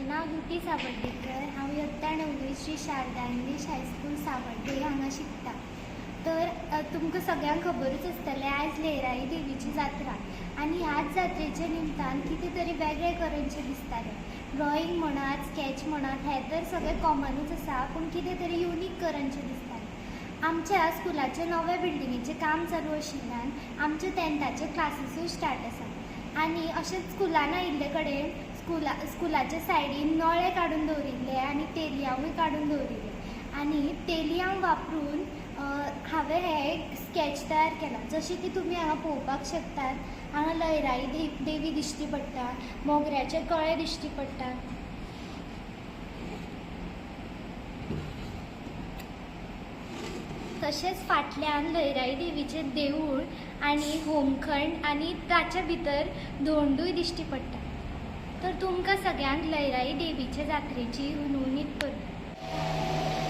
माझें नाव UT Sawardekar. हांव इयत्ता 9वी Shri Sharda English high school Sawarde हांगा शिकता। तर तुमकां सगळ्यांक खबरूच आसतलें आयज लयराई देवीची जात्रा आनी ह्याच जात्रेच्या निमतान कितें तरी वेगळें करचें दिसतालें। ड्रॉईंग म्हणात, स्केच म्हणात, हें तर सगळें कॉमनूच आसा, पूण कितें तरी युनीक करचें दिसतालें। आमच्या स्कुलाच्या नव्या बिल्डिंगेचें काम चालू आशिल्ल्यान आमचे 10थाचे क्लासीसूय स्टार्ट आसा आनी अशेंच स्कुलान आयिल्ले कडेन स्कुलाच्या सायडीन नळे काडून दवरिल्ले आनी तेलयांवूय काडून दवरिल्ले आनी तेलयांव वापरून हांवें हें एक स्केच तयार केला। जशें की तुमी हांगा पळोवपाक शकतात, हांगा लयराई देवी दिश्टी पडटा, मोगऱ्याचे कळे दिश्टी पडटा। तशेंच फाटल्यान लयराई देवीचें देवूळ आनी होमखंड आनी ताचे भितर धोंडूय दिश्टी पडटा। तर तुमकां सगळ्यांक लयराई देवीचे जात्रेची उनवणीत करता।